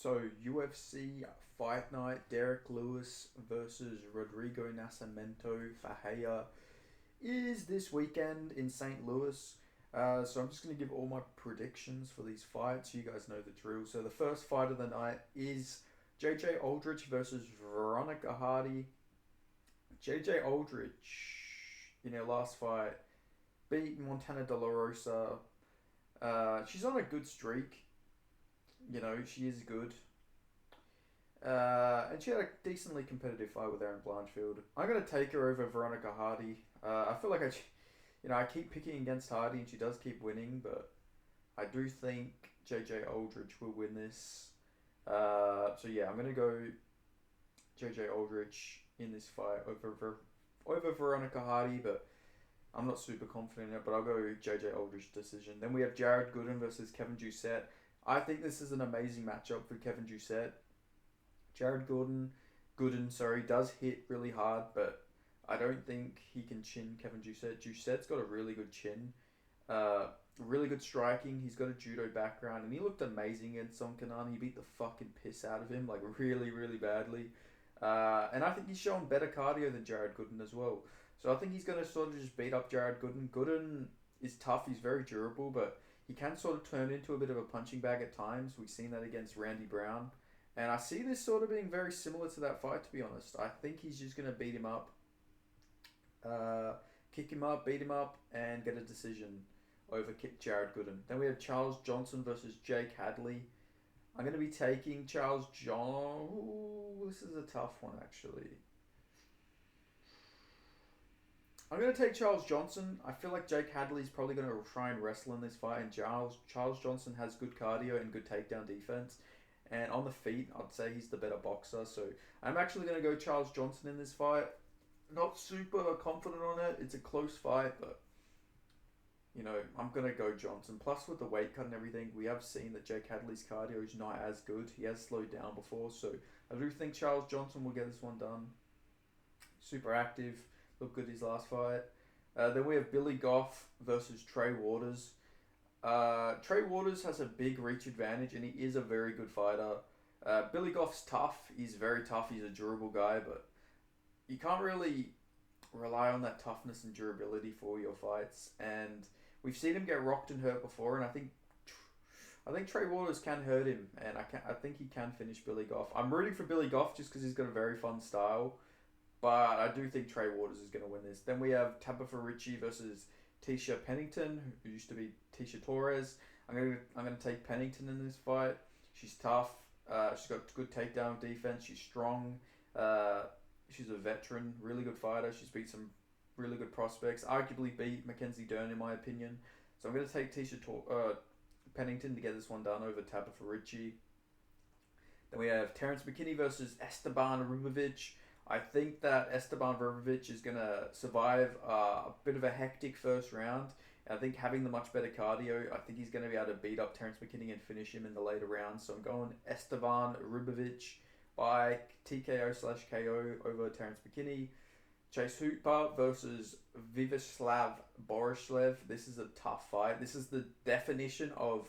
So UFC Fight Night, Derek Lewis versus Rodrigo Nascimento Fajea is this weekend in St. Louis. So I'm just going to give all my predictions for these fights. You guys know the drill. So the first fight of the night is JJ Aldrich versus Veronica Hardy. JJ Aldrich, in her last fight, beat Montana De La Rosa. She's on a good streak. You know, she is good. And she had a decently competitive fight with Erin Blanchfield. I'm gonna take her over Veronica Hardy. I feel like I keep picking against Hardy, and she does keep winning, but I do think JJ Aldrich will win this. So yeah, I'm gonna go JJ Aldrich in this fight over Veronica Hardy, but I'm not super confident in it. But I'll go JJ Aldrich decision. Then we have Jared Gooden versus Kevin Doucette. I think this is an amazing matchup for Kevin Doucette. Jared Gooden, does hit really hard, but I don't think he can chin Kevin Doucette. Doucette's got a really good chin, uh, really good striking. He's got a judo background, and he looked amazing against Son Kanan. He beat the fucking piss out of him, like really, really badly. And I think he's shown better cardio than Jared Gooden as well. So I think he's going to sort of just beat up Jared Gooden. Gooden is tough. He's very durable, but he can sort of turn into a bit of a punching bag at times. We've seen that against Randy Brown. And I see this sort of being very similar to that fight, to be honest. I think he's just going to beat him up, uh, kick him up, beat him up, and get a decision over Jared Gooden. Then we have Charles Johnson versus Jake Hadley. I'm going to be taking Charles John. Ooh, this is a tough one, actually. I'm going to take Charles Johnson. I feel like Jake Hadley's probably going to try and wrestle in this fight, and Charles Johnson has good cardio and good takedown defense. And on the feet, I'd say he's the better boxer. So I'm actually going to go Charles Johnson in this fight. Not super confident on it. It's a close fight, but I'm going to go Johnson. Plus, with the weight cut and everything, we have seen that Jake Hadley's cardio is not as good. He has slowed down before. So I do think Charles Johnson will get this one done. Super active. Looked good his last fight. Then we have Billy Goff versus Trey Waters. Trey Waters has a big reach advantage, and he is a very good fighter. Billy Goff's tough. He's very tough. He's a durable guy, but you can't really rely on that toughness and durability for your fights. And we've seen him get rocked and hurt before, and I think Trey Waters can hurt him, and I think he can finish Billy Goff. I'm rooting for Billy Goff just because he's got a very fun style, but I do think Trey Waters is going to win this. Then we have Tabitha Ricci versus Tisha Pennington, who used to be Tisha Torres. I'm gonna take Pennington in this fight. She's tough. She's got good takedown defense. She's strong. Uh, she's a veteran, really good fighter. She's beat some really good prospects. Arguably beat Mackenzie Dern in my opinion. So I'm gonna take Pennington to get this one done over Tabitha Ricci. Then we have Terrence McKinney versus Esteban Rubovic. I think that Esteban Rubovic is going to survive a bit of a hectic first round. I think having the much better cardio, I think he's going to be able to beat up Terrence McKinney and finish him in the later rounds. So I'm going Esteban Rubovic by TKO/KO over Terrence McKinney. Chase Hooper versus Vivaslav Borislev. This is a tough fight. This is the definition of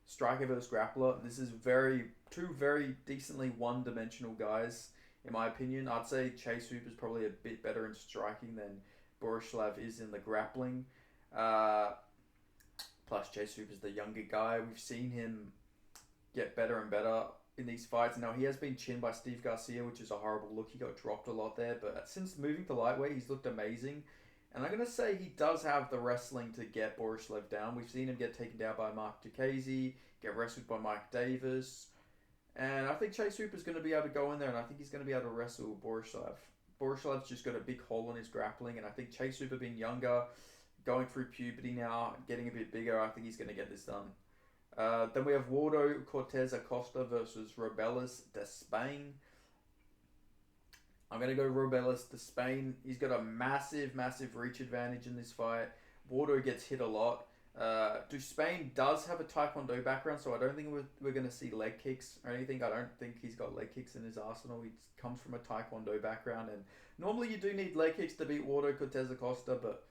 striker versus grappler. This is two very decently one-dimensional guys. In my opinion, I'd say Chase Hooper is probably a bit better in striking than Borislav is in the grappling. Uh, Plus, Chase Hooper is the younger guy. We've seen him get better and better in these fights. Now, he has been chinned by Steve Garcia, which is a horrible look. He got dropped a lot there. But since moving to lightweight, he's looked amazing. And I'm going to say he does have the wrestling to get Borislav down. We've seen him get taken down by Mark Ducasey, get wrestled by Mike Davis. And I think Chase Hooper's going to be able to go in there, and I think he's going to be able to wrestle Borislav. Borislav's just got a big hole in his grappling, and I think Chase Hooper being younger, going through puberty now, getting a bit bigger, I think he's going to get this done. Then we have Waldo Cortez Acosta versus Robelis de Spain. I'm going to go Robelis de Spain. He's got a massive, massive reach advantage in this fight. Waldo gets hit a lot. Spain does have a Taekwondo background, so I don't think we're going to see leg kicks or anything. I don't think he's got leg kicks in his arsenal. He comes from a Taekwondo background, and normally you do need leg kicks to beat Waldo Cortez Acosta, but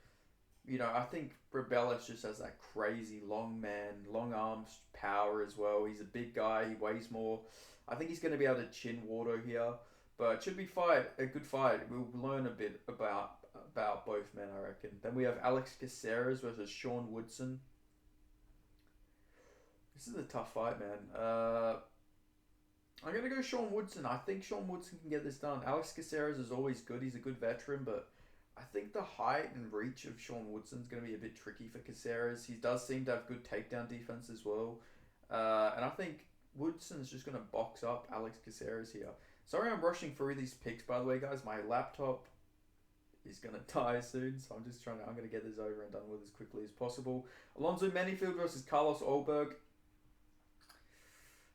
I think Rebellis just has that crazy long man, long arms, power as well. He's a big guy. He weighs more. I think he's going to be able to chin Wardo here, but it should be a good fight. We'll learn a bit about both men, I reckon. Then we have Alex Caceres versus Sean Woodson. This is a tough fight, man. I'm gonna go Sean Woodson. I think Sean Woodson can get this done. Alex Caceres is always good. He's a good veteran, but I think the height and reach of Sean Woodson is going to be a bit tricky for Caceres. He does seem to have good takedown defense as well. And I think Woodson's just going to box up Alex Caceres here. Sorry I'm rushing through these picks, by the way, guys. My laptop is going to die soon, so I'm going to get this over and done with as quickly as possible. Alonzo Menifield versus Carlos Olberg.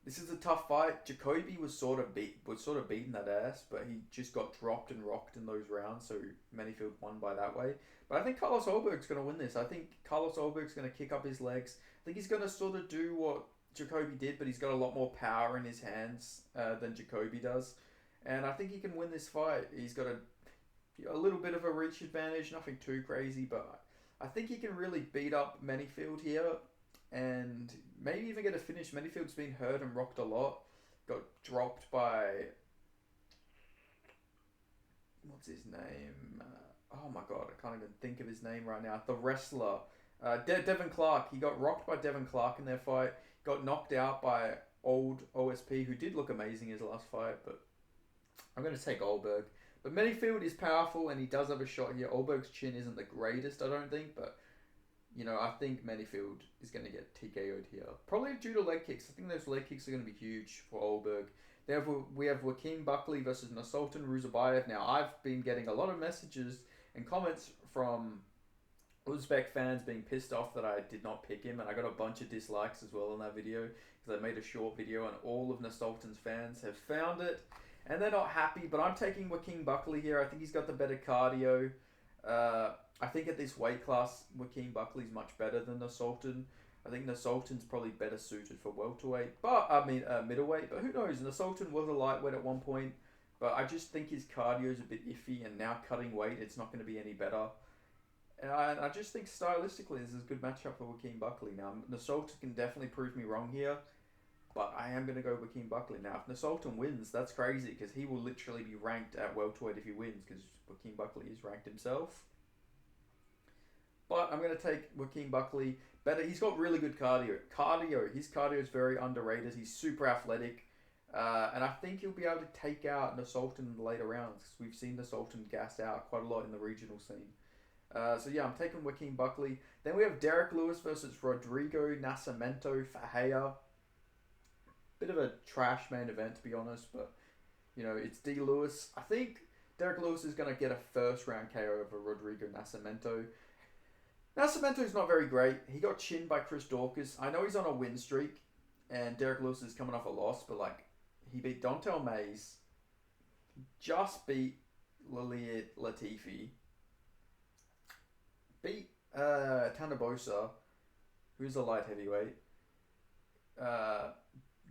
This is a tough fight. Jacoby was sort of beating that ass, but he just got dropped and rocked in those rounds, so Manyfield won by that way. But I think Carlos Olberg's going to win this. I think Carlos Olberg's going to kick up his legs. I think he's going to sort of do what Jacoby did, but he's got a lot more power in his hands than Jacoby does. And I think he can win this fight. He's got a little bit of a reach advantage, nothing too crazy, but I think he can really beat up Manyfield here and maybe even get a finish. Manyfield's been hurt and rocked a lot. Got dropped by... What's his name? Oh my god, I can't even think of his name right now. The wrestler. Devin Clark. He got rocked by Devin Clark in their fight. Got knocked out by old OSP, who did look amazing his last fight, but I'm going to take Olberg. But Manyfield is powerful and he does have a shot here. Olberg's chin isn't the greatest, I don't think, but I think Manyfield is going to get TKO'd here. Probably due to leg kicks. I think those leg kicks are going to be huge for Olberg. We have Joaquin Buckley versus Nasultan Ruzabayev. Now, I've been getting a lot of messages and comments from Uzbek fans being pissed off that I did not pick him, and I got a bunch of dislikes as well on that video because I made a short video and all of Nasultan's fans have found it and they're not happy, but I'm taking Joaquin Buckley here. I think he's got the better cardio. I think at this weight class, Joaquin Buckley's much better than Nasultan. I think Nasultan's probably better suited for welterweight, middleweight. But who knows? Nasultan was a lightweight at one point, but I just think his cardio's a bit iffy, and now cutting weight, it's not going to be any better. And I just think stylistically, this is a good matchup for Joaquin Buckley. Now, Nasultan can definitely prove me wrong here, but I am going to go Joaquin Buckley. Now, if Nasultan wins, that's crazy, because he will literally be ranked at welterweight if he wins, because Joaquin Buckley is ranked himself. But I'm going to take Joaquin Buckley. Better. He's got really good cardio. His cardio is very underrated. He's super athletic. And I think he'll be able to take out Nasultan in the later rounds, because we've seen Nasultan gas out quite a lot in the regional scene. So yeah, I'm taking Joaquin Buckley. Then we have Derek Lewis versus Rodrigo Nascimento Fajea. Bit of a trash main event, to be honest, but it's D. Lewis. I think Derek Lewis is going to get a first round KO over Rodrigo Nascimento. Nascimento's not very great. He got chinned by Chris Daukaus. I know he's on a win streak, and Derek Lewis is coming off a loss, but he beat Dontel Mays, just beat Liliet Latifi, beat Tanabosa, who's a light heavyweight,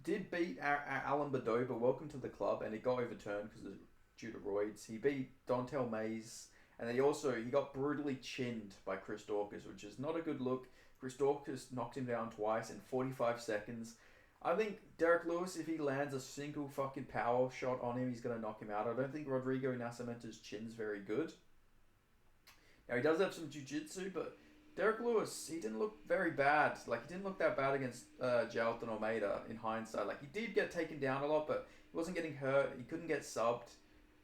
did beat Alan Badoba, welcome to the club, and it got overturned because due to roids. He beat Dontel Mays, and then he got brutally chinned by Chris Daukaus, which is not a good look. Chris Daukaus knocked him down twice in 45 seconds. I think Derek Lewis, if he lands a single fucking power shot on him, he's going to knock him out. I don't think Rodrigo Nascimento's chin's very good. Now, he does have some jiu-jitsu, but Derek Lewis, he didn't look very bad. He didn't look that bad against Jailton Almeida in hindsight. He did get taken down a lot, but he wasn't getting hurt. He couldn't get subbed.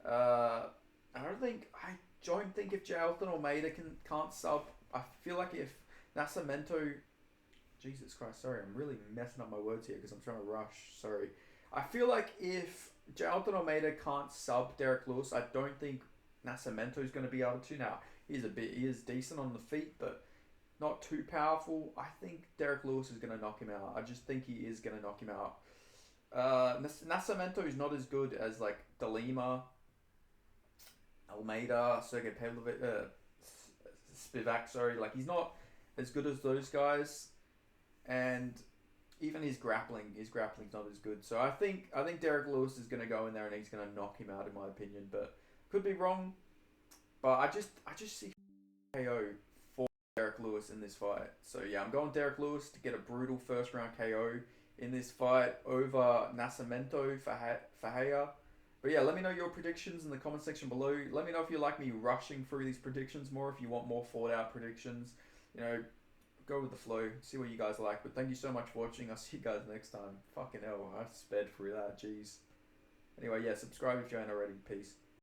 I don't think if Jailton Almeida can't sub, I feel like if Nascimento... Jesus Christ, sorry, I'm really messing up my words here because I'm trying to rush. Sorry. I feel like if Jailton Almeida can't sub Derek Lewis, I don't think Nascimento's going to be able to. Now, he is decent on the feet, but not too powerful. I think Derek Lewis is going to knock him out. I just think he is going to knock him out. Nascimento is not as good as De Lima, Almeida, Sergey Pavlovich, Spivak. Sorry, he's not as good as those guys, and even his grappling's not as good. So I think Derek Lewis is going to go in there and he's going to knock him out, in my opinion. But could be wrong. But I just see KO Derek Lewis in this fight. So yeah, I'm going Derek Lewis to get a brutal first round KO in this fight over Nascimento Fahea. But yeah, let me know your predictions in the comment section below. Let me know if you like me rushing through these predictions more, if you want more thought out predictions. You know, go with the flow, see what you guys like. But thank you so much for watching. I'll see you guys next time. Fucking hell, I sped through that, jeez. Anyway, yeah, subscribe if you ain't already. Peace.